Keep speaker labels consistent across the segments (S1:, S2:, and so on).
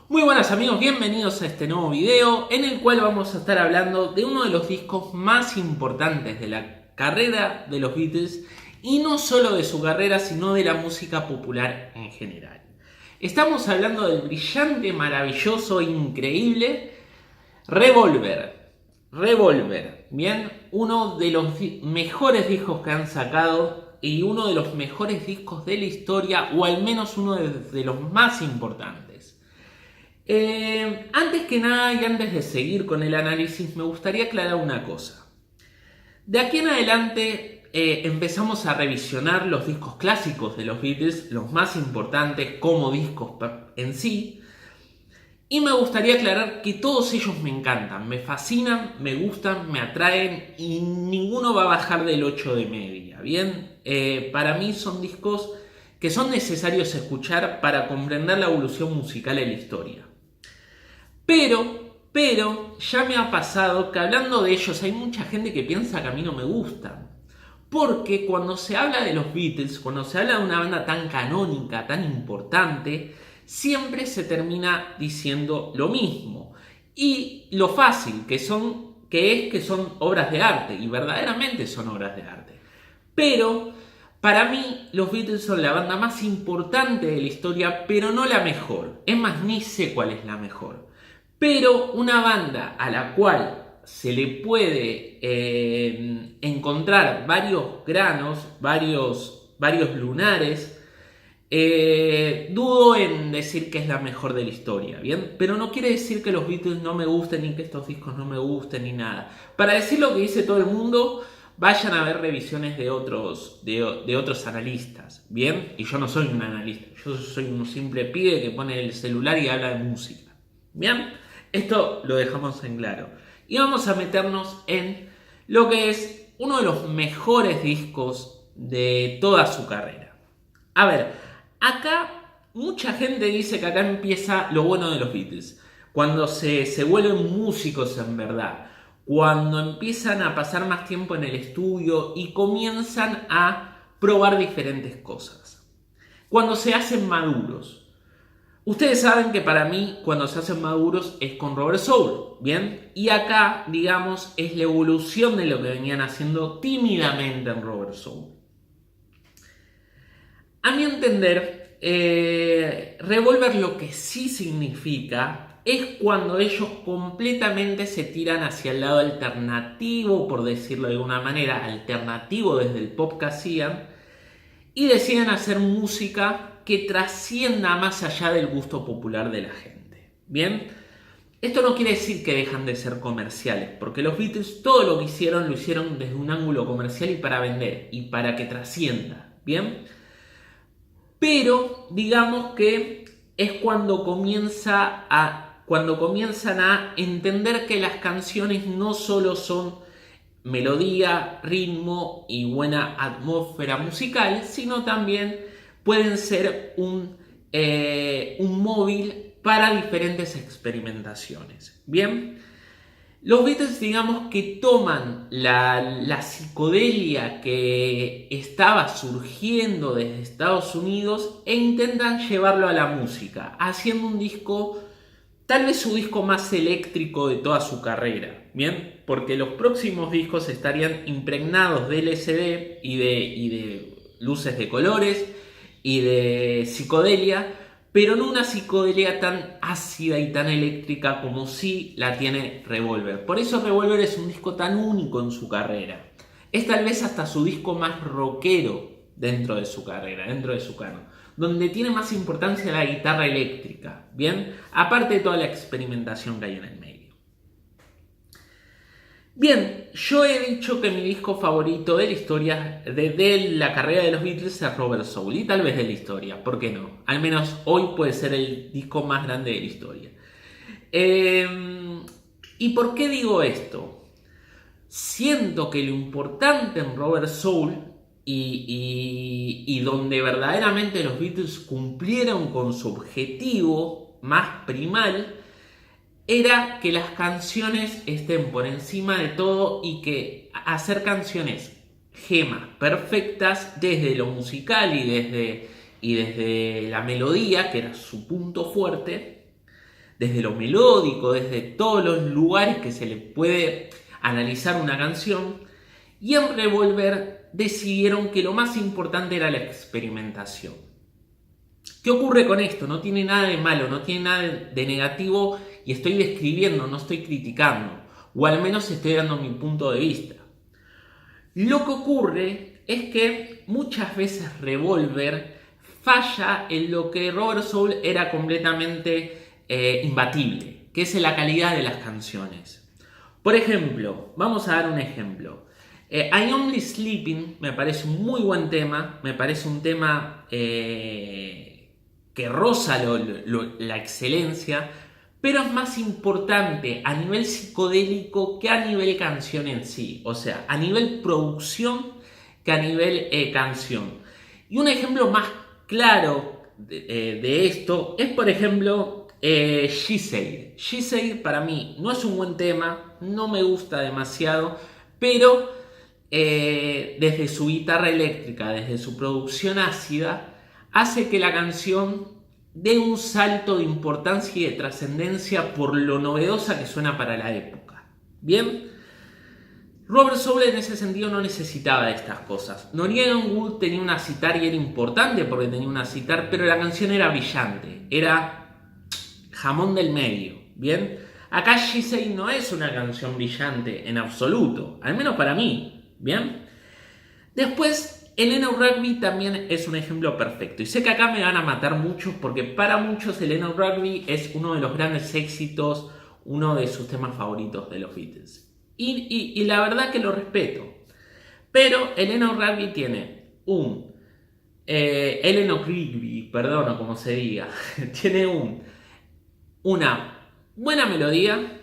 S1: Muy buenas amigos, bienvenidos a este nuevo video en el cual vamos a estar hablando de uno de los discos más importantes de la carrera de los Beatles y no solo de su carrera sino de la música popular en general. Estamos hablando del brillante, maravilloso, increíble Revolver, bien, uno de los mejores discos que han sacado y uno de los mejores discos de la historia o al menos uno de los más importantes. Antes que nada y antes de seguir con el análisis, me gustaría aclarar una cosa. De aquí en adelante empezamos a revisionar los discos clásicos de los Beatles, los más importantes como discos en sí. Y me gustaría aclarar que todos ellos me encantan, me fascinan, me gustan, me atraen y ninguno va a bajar del 8 de media, ¿bien? Para mí son discos que son necesarios escuchar para comprender la evolución musical en la historia. Pero ya me ha pasado que hablando de ellos hay mucha gente que piensa que a mí no me gustan. Porque cuando se habla de los Beatles, cuando se habla de una banda tan canónica, tan importante, siempre se termina diciendo lo mismo. Y lo fácil que es que son obras de arte, y verdaderamente son obras de arte. Pero para mí los Beatles son la banda más importante de la historia, pero no la mejor. Es más, ni sé cuál es la mejor. Pero una banda a la cual se le puede encontrar varios granos, varios lunares, dudo en decir que es la mejor de la historia, ¿bien? Pero no quiere decir que los Beatles no me gusten, ni que estos discos no me gusten, ni nada. Para decir lo que dice todo el mundo, vayan a ver revisiones de otros analistas, ¿bien? Y yo no soy un analista, yo soy un simple pibe que pone el celular y habla de música, ¿bien? Esto lo dejamos en claro. Y vamos a meternos en lo que es uno de los mejores discos de toda su carrera. A ver, acá mucha gente dice que acá empieza lo bueno de los Beatles. Cuando se vuelven músicos en verdad. Cuando empiezan a pasar más tiempo en el estudio y comienzan a probar diferentes cosas. Cuando se hacen maduros. Ustedes saben que para mí cuando se hacen maduros es con Rubber Soul, ¿bien? Y acá, digamos, es la evolución de lo que venían haciendo tímidamente en Rubber Soul. A mi entender, Revolver lo que sí significa es cuando ellos completamente se tiran hacia el lado alternativo, por decirlo de alguna manera, alternativo desde el pop que hacían, y deciden hacer música que trascienda más allá del gusto popular de la gente. ¿Bien? Esto no quiere decir que dejan de ser comerciales, porque los Beatles todo lo hicieron desde un ángulo comercial y para vender, y para que trascienda. ¿Bien? Pero digamos que es cuando comienzan a entender que las canciones no solo son melodía, ritmo y buena atmósfera musical, sino también pueden ser un móvil para diferentes experimentaciones. Bien, los Beatles digamos que toman la psicodelia que estaba surgiendo desde Estados Unidos e intentan llevarlo a la música, haciendo un disco, tal vez su disco más eléctrico de toda su carrera, ¿bien? Porque los próximos discos estarían impregnados de LCD y de luces de colores y de psicodelia, pero no una psicodelia tan ácida y tan eléctrica como sí la tiene Revolver. Por eso Revolver es un disco tan único en su carrera. Es tal vez hasta su disco más rockero dentro de su carrera, dentro de su canon, donde tiene más importancia la guitarra eléctrica, ¿bien? Aparte de toda la experimentación que hay en el medio. Bien, yo he dicho que mi disco favorito de la historia, de la carrera de los Beatles, es Rubber Soul, y tal vez de la historia, ¿por qué no? Al menos hoy puede ser el disco más grande de la historia. ¿Y por qué digo esto? Siento que lo importante en Rubber Soul y donde verdaderamente los Beatles cumplieron con su objetivo más primal era que las canciones estén por encima de todo y que hacer canciones gemas perfectas desde lo musical y desde la melodía, que era su punto fuerte, desde lo melódico, desde todos los lugares que se le puede analizar una canción. Y en Revolver decidieron que lo más importante era la experimentación. ¿Qué ocurre con esto? No tiene nada de malo, no tiene nada de negativo y estoy describiendo, no estoy criticando, o al menos estoy dando mi punto de vista. Lo que ocurre es que muchas veces Revolver falla en lo que Rubber Soul era completamente imbatible, que es en la calidad de las canciones. Por ejemplo, vamos a dar un ejemplo. I Only Sleeping me parece un muy buen tema, me parece un tema que roza la excelencia, pero es más importante a nivel psicodélico que a nivel canción en sí, o sea, a nivel producción que a nivel canción. Y un ejemplo más claro de esto es, por ejemplo, She Said. She Said para mí no es un buen tema, no me gusta demasiado, pero desde su guitarra eléctrica, desde su producción ácida, hace que la canción dé un salto de importancia y de trascendencia por lo novedosa que suena para la época. Bien, Rubber Soul en ese sentido no necesitaba de estas cosas. Noriega Wood tenía una sitar y era importante porque tenía una sitar, pero la canción era brillante, era jamón del medio. Bien, acá She Say no es una canción brillante en absoluto, al menos para mí. Bien, después Helena Rugby también es un ejemplo perfecto. Y sé que acá me van a matar muchos porque para muchos Helena Rugby es uno de los grandes éxitos, uno de sus temas favoritos de los Beatles. Y la verdad que lo respeto. Pero Helena Rugby tiene un... Eleanor Rigby, perdón, o como se diga. Tiene una buena melodía.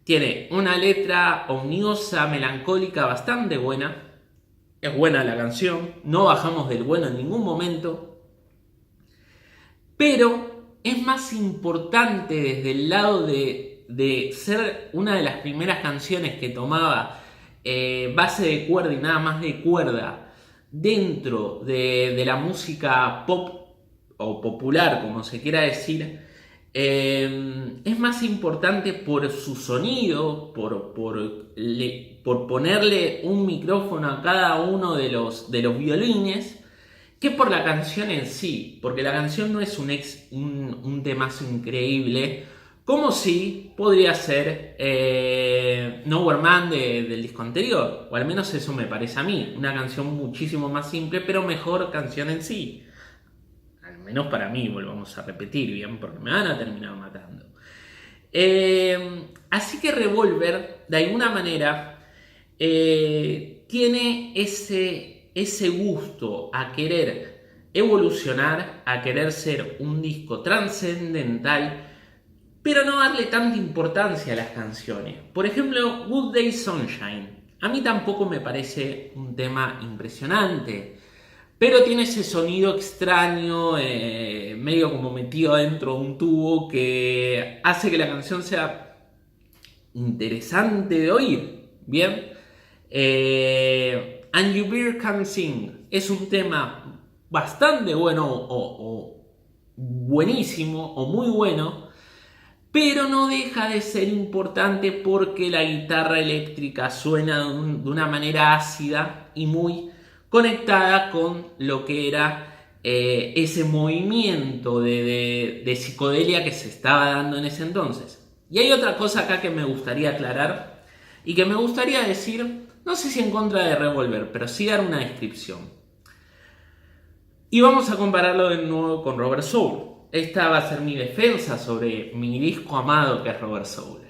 S1: Tiene una letra omniosa, melancólica, bastante buena. Es buena la canción, no bajamos del bueno en ningún momento. Pero es más importante desde el lado de ser una de las primeras canciones que tomaba base de cuerda y nada más de cuerda dentro de la música pop o popular, como se quiera decir. Es más importante por su sonido, por ponerle un micrófono a cada uno de los violines, que por la canción en sí, porque la canción no es un temazo increíble, como si podría ser Nowhere Man del disco anterior, o al menos eso me parece a mí, una canción muchísimo más simple, pero mejor canción en sí. Al menos para mí, volvamos a repetir bien, porque me van a terminar matando. Así que Revolver, de alguna manera, tiene ese gusto a querer evolucionar, a querer ser un disco trascendental, pero no darle tanta importancia a las canciones. Por ejemplo, Good Day Sunshine. A mí tampoco me parece un tema impresionante, pero tiene ese sonido extraño, medio como metido dentro de un tubo, que hace que la canción sea interesante de oír. Bien. And You Beer Can Sing es un tema bastante bueno o buenísimo o muy bueno, pero no deja de ser importante porque la guitarra eléctrica suena de una manera ácida y muy conectada con lo que era ese movimiento de psicodelia que se estaba dando en ese entonces. Y hay otra cosa acá que me gustaría aclarar y que me gustaría decir, no sé si en contra de Revolver, pero sí dar una descripción. Y vamos a compararlo de nuevo con Rubber Soul. Esta va a ser mi defensa sobre mi disco amado que es Rubber Soul.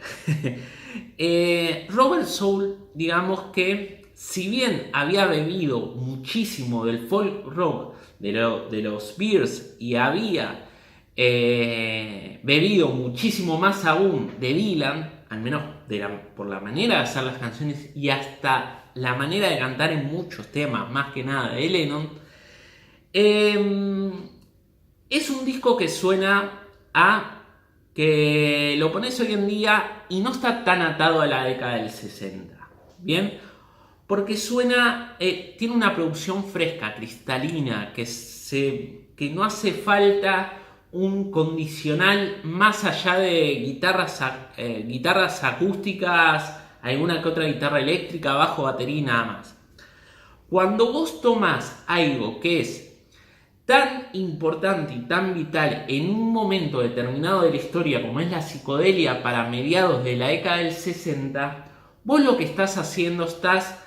S1: Rubber Soul, digamos que si bien había bebido muchísimo del folk rock de los Bears y había bebido muchísimo más aún de Dylan, al menos por la manera de hacer las canciones y hasta la manera de cantar en muchos temas, más que nada de Lennon, es un disco que suena a que lo pones hoy en día y no está tan atado a la década del 60. ¿Bien? Porque suena, tiene una producción fresca, cristalina, que no hace falta un condicional más allá de guitarras acústicas, alguna que otra guitarra eléctrica, bajo, batería y nada más. Cuando vos tomás algo que es tan importante y tan vital en un momento determinado de la historia como es la psicodelia para mediados de la década del 60, vos lo que estás haciendo, estás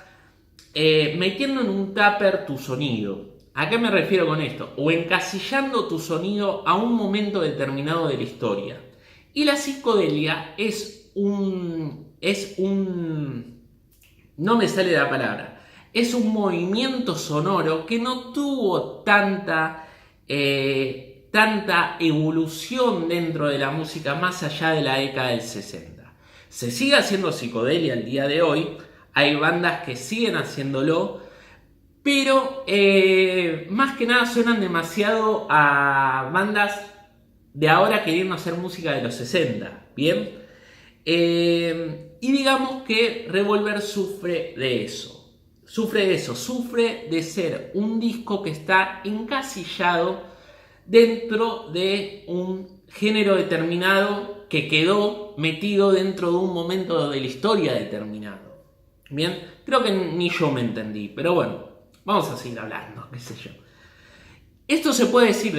S1: metiendo en un tupper tu sonido. ¿A qué me refiero con esto? O encasillando tu sonido a un momento determinado de la historia. Y la psicodelia no me sale la palabra. Es un movimiento sonoro que no tuvo tanta evolución dentro de la música más allá de la década del 60. Se sigue haciendo psicodelia al día de hoy. Hay bandas que siguen haciéndolo. Pero más que nada suenan demasiado a bandas de ahora queriendo hacer música de los 60, ¿bien? Y digamos que Revolver sufre de eso. Sufre de ser un disco que está encasillado dentro de un género determinado que quedó metido dentro de un momento de la historia determinado. Bien, creo que ni yo me entendí, pero bueno. Vamos a seguir hablando, qué sé yo. Esto se puede decir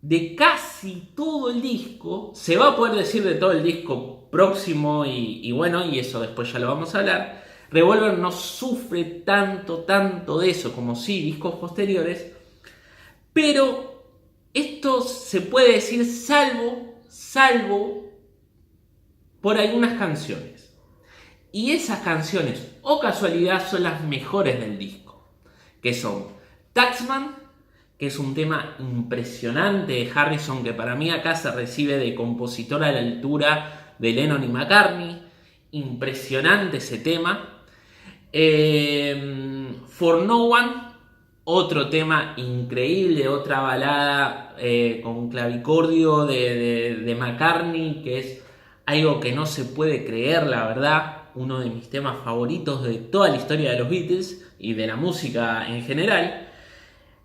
S1: de casi todo el disco. Se va a poder decir de todo el disco próximo y bueno, y eso después ya lo vamos a hablar. Revolver no sufre tanto de eso como sí discos posteriores. Pero esto se puede decir salvo por algunas canciones. Y esas canciones, o casualidad, son las mejores del disco. Que son Taxman, que es un tema impresionante de Harrison, que para mí acá se recibe de compositor a la altura de Lennon y McCartney. Impresionante ese tema. For No One, otro tema increíble, otra balada con clavicordio de McCartney, que es algo que no se puede creer, la verdad. Uno de mis temas favoritos de toda la historia de los Beatles y de la música en general,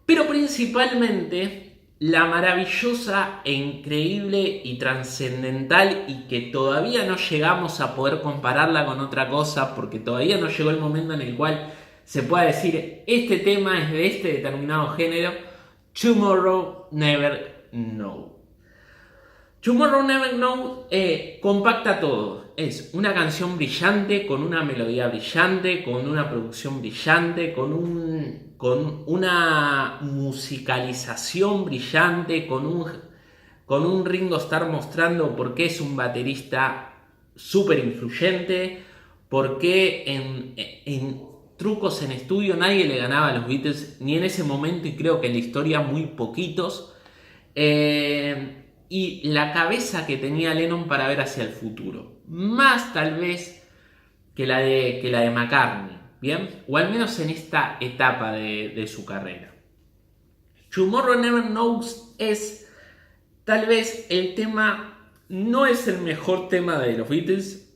S1: pero principalmente la maravillosa e increíble y trascendental, y que todavía no llegamos a poder compararla con otra cosa porque todavía no llegó el momento en el cual se pueda decir este tema es de este determinado género, Tomorrow Never Know. Tomorrow Never Know compacta todo. Es una canción brillante, con una melodía brillante, con una producción brillante, con una musicalización brillante, con un Ringo Starr mostrando por qué es un baterista súper influyente, por qué en trucos en estudio nadie le ganaba a los Beatles, ni en ese momento, y creo que en la historia muy poquitos. Y la cabeza que tenía Lennon para ver hacia el futuro, más tal vez que la de McCartney, ¿bien? O al menos en esta etapa de su carrera. Tomorrow Never Knows es tal vez el tema, no es el mejor tema de los Beatles.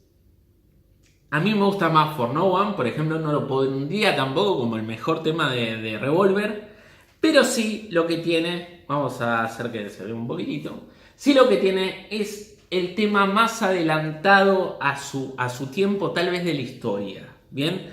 S1: A mí me gusta más For No One, por ejemplo, no lo pondría tampoco como el mejor tema de Revolver, pero sí lo que tiene, vamos a hacer que se vea un poquitito. Sí, lo que tiene es el tema más adelantado a su tiempo, tal vez de la historia, ¿bien?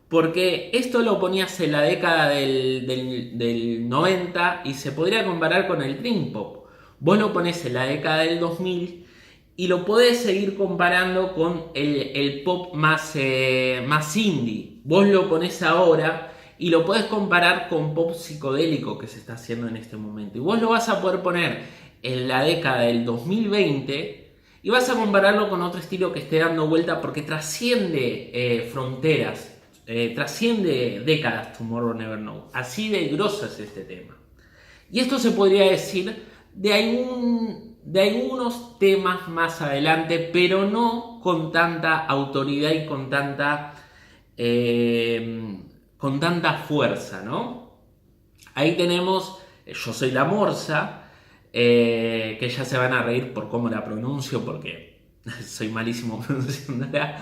S1: Porque esto lo ponías en la década del 90 y se podría comparar con el Dream Pop. Vos lo ponés en la década del 2000 y lo podés seguir comparando con el pop más indie. Vos lo ponés ahora y lo podés comparar con pop psicodélico que se está haciendo en este momento. Y vos lo vas a poder poner en la década del 2020 y vas a compararlo con otro estilo que esté dando vuelta porque trasciende fronteras, trasciende décadas. Tomorrow Never Know, así de grosso es este tema. Y esto se podría decir de algunos temas más adelante, pero no con tanta autoridad y con tanta fuerza, ¿no? Ahí tenemos Yo Soy la Morsa, que ya se van a reír por cómo la pronuncio, porque soy malísimo pronunciándola,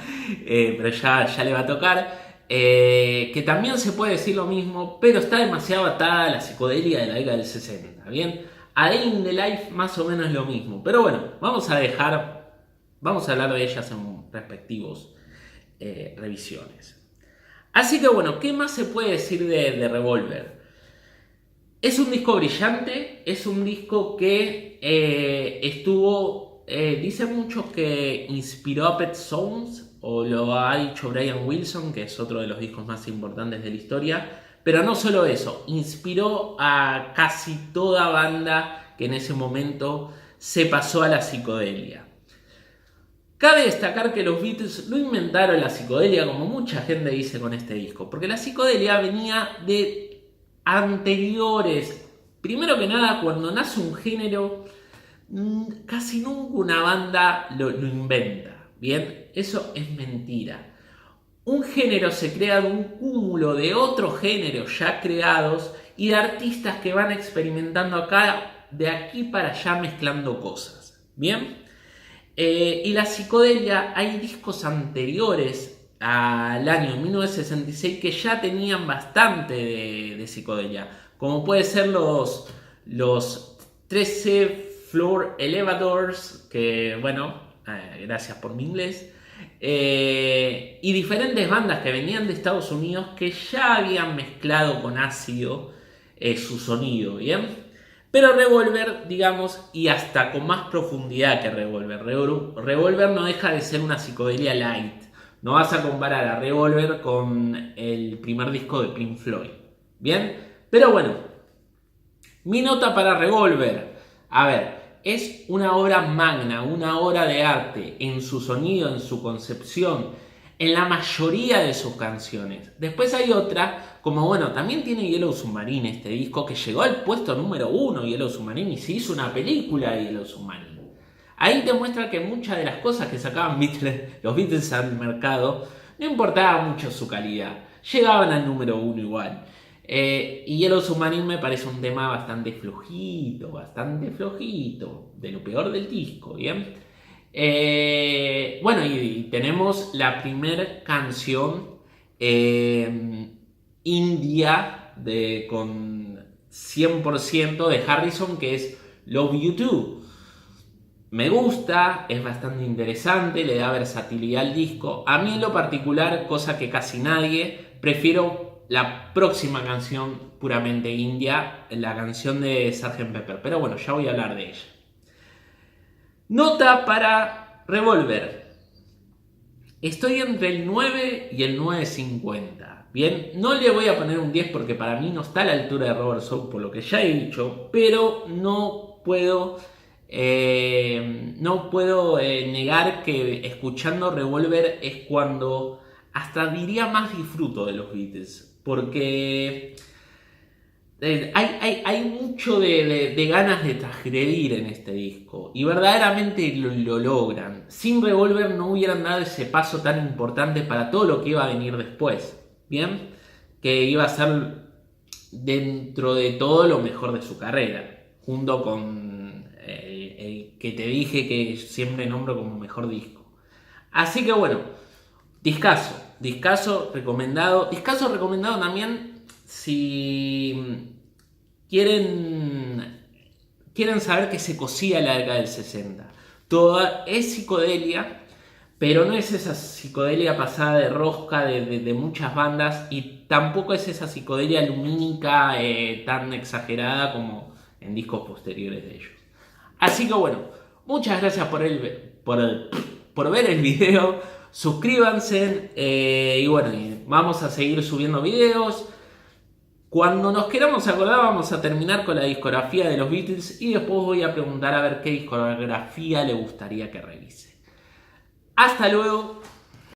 S1: pero ya le va a tocar. Que también se puede decir lo mismo, pero está demasiado atada a la psicodelia de la década del 60, ¿bien? A Day in the Life más o menos lo mismo. Pero bueno, vamos a hablar de ellas en respectivos revisiones. Así que bueno, ¿qué más se puede decir de Revolver? Es un disco brillante, es un disco que dicen muchos que inspiró a Pet Sounds, o lo ha dicho Brian Wilson, que es otro de los discos más importantes de la historia, pero no solo eso, inspiró a casi toda banda que en ese momento se pasó a la psicodelia. Cabe destacar que los Beatles no inventaron la psicodelia como mucha gente dice con este disco, porque la psicodelia venía de anteriores. Primero que nada, cuando nace un género, casi nunca una banda lo inventa. Bien, eso es mentira. Un género se crea de un cúmulo de otros géneros ya creados y de artistas que van experimentando acá, de aquí para allá, mezclando cosas. Bien. Y la psicodelia, hay discos anteriores al año 1966 que ya tenían bastante de psicodelia, como puede ser los 13 Floor Elevators, que bueno, gracias por mi inglés, y diferentes bandas que venían de Estados Unidos que ya habían mezclado con ácido su sonido, ¿bien? Pero Revolver, digamos, y hasta con más profundidad que Revolver. Revolver no deja de ser una psicodelia light. No vas a comparar a Revolver con el primer disco de Pink Floyd. ¿Bien? Pero bueno, mi nota para Revolver. A ver, es una obra magna, una obra de arte en su sonido, en su concepción, en la mayoría de sus canciones. Después hay otra, como bueno, también tiene Yellow Submarine este disco, que llegó al puesto número 1 Yellow Submarine y se hizo una película de Yellow Submarine. Ahí te muestra que muchas de las cosas que sacaban los Beatles al mercado no importaba mucho su calidad, llegaban al número 1 igual. Y Yellow Submarine me parece un tema bastante flojito, de lo peor del disco, ¿bien? Bueno, y tenemos la primera canción india con 100% de Harrison, que es Love You Too. Me gusta, es bastante interesante, le da versatilidad al disco. A mí en lo particular, cosa que casi nadie, prefiero la próxima canción puramente india, la canción de Sgt. Pepper. Pero bueno, ya voy a hablar de ella. Nota para Revolver. Estoy entre el 9 y el 9.50. Bien, no le voy a poner un 10 porque para mí no está a la altura de Rubber Soul por lo que ya he dicho, pero no puedo negar que escuchando Revolver es cuando hasta diría más disfruto de los Beatles, porque hay mucho de ganas de transgredir en este disco y verdaderamente lo logran. Sin Revolver no hubieran dado ese paso tan importante para todo lo que iba a venir después, ¿bien? Que iba a ser dentro de todo lo mejor de su carrera, junto con el que te dije que siempre nombro como mejor disco. Así que bueno, discazo recomendado también si quieren saber qué se cosía en la década del 60. Toda es psicodelia, pero no es esa psicodelia pasada de rosca de muchas bandas y tampoco es esa psicodelia lumínica tan exagerada como en discos posteriores de ellos. Así que bueno, muchas gracias por ver el video, suscríbanse y bueno, vamos a seguir subiendo videos. Cuando nos queramos acordar vamos a terminar con la discografía de los Beatles y después voy a preguntar a ver qué discografía le gustaría que revise. Hasta luego.